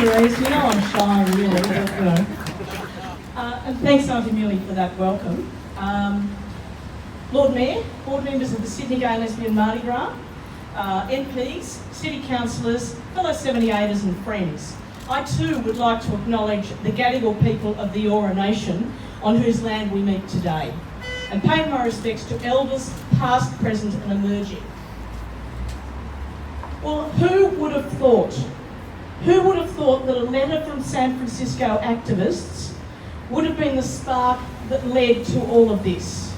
Therese. You know I'm shy, really. But, you know. And thanks, Auntie Millie, for that welcome. Lord Mayor, board members of the Sydney Gay and Lesbian Mardi Gras, MPs, city councillors, fellow 78ers and friends. I too would like to acknowledge the Gadigal people of the Eora Nation on whose land we meet today, and pay my respects to elders past, present and emerging. Well, who would have thought that a letter from San Francisco activists would have been the spark that led to all of this?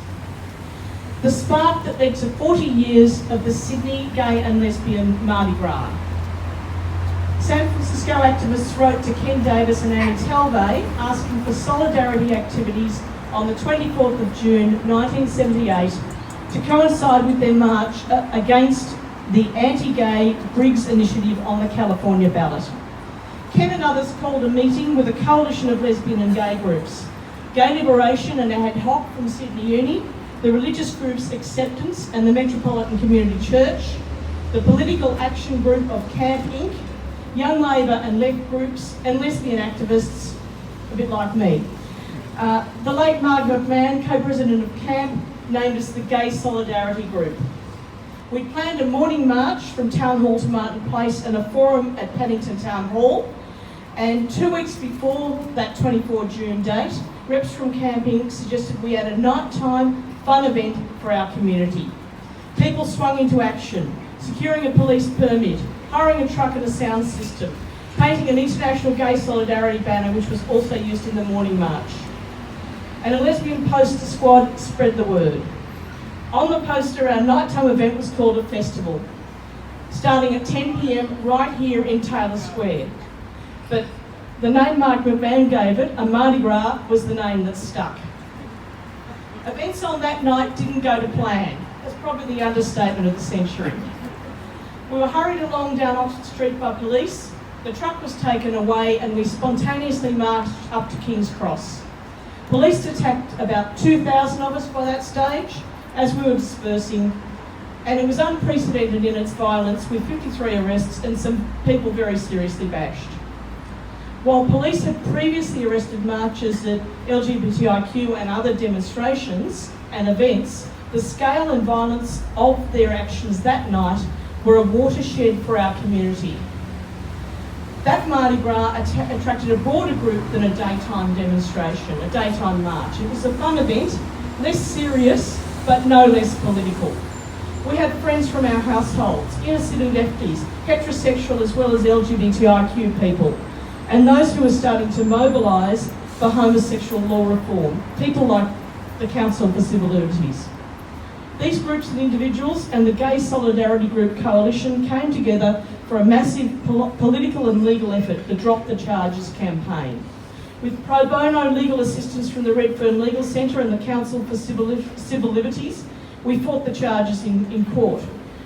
The spark that led to 40 years of the Sydney Gay and Lesbian Mardi Gras. San Francisco activists wrote to Ken Davis and Annie Talvey asking for solidarity activities on the 24th of June 1978 to coincide with their march against the anti-gay Briggs initiative on the California ballot. Ken and others called a meeting with a coalition of lesbian and gay groups, Gay Liberation and Ad Hoc from Sydney Uni, the religious groups Acceptance and the Metropolitan Community Church, the political action group of Camp Inc, Young Labor and left groups, and lesbian activists, a bit like me. The late Margaret McMahon, co-president of Camp, named us the Gay Solidarity Group. We planned a morning march from Town Hall to Martin Place and a forum at Paddington Town Hall. And 2 weeks before that 24 June date, reps from Camp Inc suggested we had a nighttime fun event for our community. People swung into action, securing a police permit, hiring a truck and a sound system, painting an International Gay Solidarity banner which was also used in the morning march. And a lesbian poster squad spread the word. On the poster, our nighttime event was called a festival, starting at 10 p.m. right here in Taylor Square. But the name Mark McMahon gave it, a Mardi Gras, was the name that stuck. Events on that night didn't go to plan. That's probably the understatement of the century. We were hurried along down Oxford Street by police, the truck was taken away and we spontaneously marched up to King's Cross. Police attacked about 2,000 of us by that stage as we were dispersing, and it was unprecedented in its violence with 53 arrests and some people very seriously bashed. While police had previously arrested marchers at LGBTIQ and other demonstrations and events, the scale and violence of their actions that night were a watershed for our community. That Mardi Gras attracted a broader group than a daytime demonstration, a daytime march. It was a fun event, less serious, but no less political. We had friends from our households, inner city lefties, heterosexual as well as LGBTIQ people, and those who were starting to mobilise for homosexual law reform, people like the Council for Civil Liberties. These groups and individuals and the Gay Solidarity Group Coalition came together for a massive political and legal effort, the Drop the Charges campaign. With pro bono legal assistance from the Redfern Legal Centre and the Council for Civil Liberties, we fought the charges in court.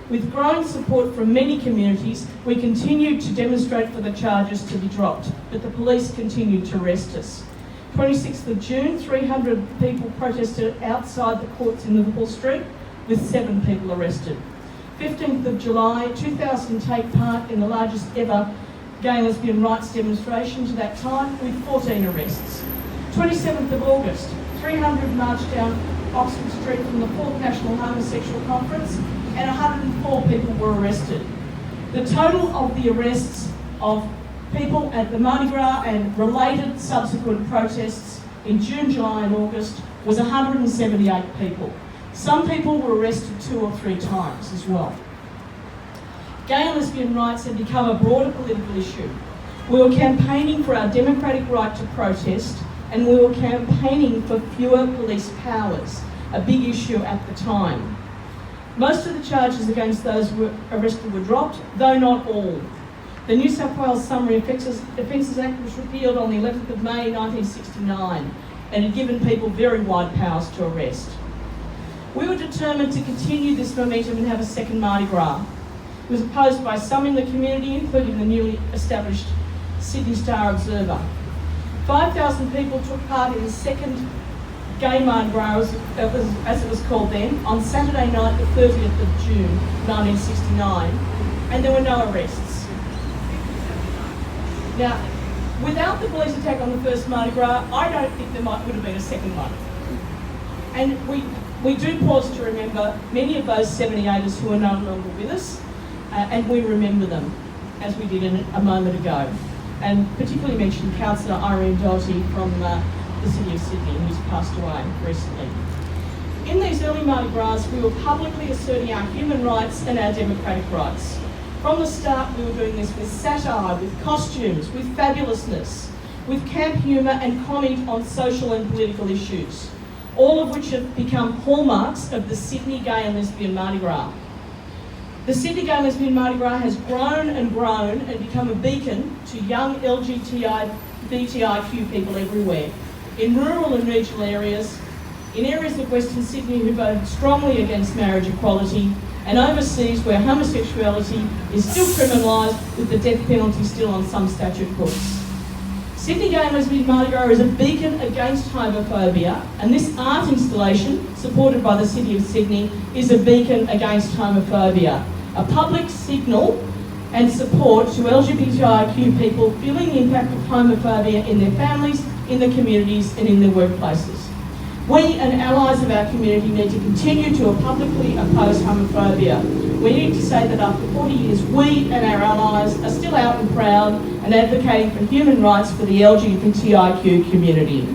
With growing support from many communities, we continued to demonstrate for the charges to be dropped, but the police continued to arrest us. 26th of June, 300 people protested outside the courts in Liverpool Street, with 7 people arrested. 15th of July, 2,000 take part in the largest ever gay and lesbian rights demonstration to that time, with 14 arrests. 27th of August, 300 marched down Oxford Street from the 4th National Homosexual Conference, and 104 people were arrested. The total of the arrests of people at the Mardi Gras and related subsequent protests in June, July and August was 178 people. Some people were arrested 2 or 3 times as well. Gay and lesbian rights had become a broader political issue. We were campaigning for our democratic right to protest, and we were campaigning for fewer police powers, a big issue at the time. Most of the charges against those who were arrested were dropped, though not all. The New South Wales Summary Offences Act was repealed on the 11th of May 1969 and had given people very wide powers to arrest. We were determined to continue this momentum and have a second Mardi Gras. It was opposed by some in the community, including the newly established Sydney Star Observer. 5,000 people took part in the second Gay Mardi Gras, as it was called then, on Saturday night, the 30th of June 1969, and there were no arrests. Now, without the police attack on the first Mardi Gras, I don't think there would have been a second one. And we do pause to remember many of those 78ers who are no longer with us, and we remember them, as we did a moment ago. And particularly mention Councillor Irene Doherty from the City of Sydney, who's passed away recently. In these early Mardi Gras, we were publicly asserting our human rights and our democratic rights. From the start, we were doing this with satire, with costumes, with fabulousness, with camp humour and comment on social and political issues, all of which have become hallmarks of the Sydney Gay and Lesbian Mardi Gras. The Sydney Gay and Lesbian Mardi Gras has grown and become a beacon to young LGBTIQ people everywhere, in rural and regional areas, in areas of Western Sydney who voted strongly against marriage equality, and overseas where homosexuality is still criminalised with the death penalty still on some statute books. Sydney Gay and Lesbian Mardi Gras is a beacon against homophobia, and this art installation, supported by the City of Sydney, is a beacon against homophobia, a public signal and support to LGBTIQ people feeling the impact of homophobia in their families, in their communities and in their workplaces. We and allies of our community need to continue to publicly oppose homophobia. We need to say that after 40 years, we and our allies are still out and proud and advocating for human rights for the LGBTIQ community.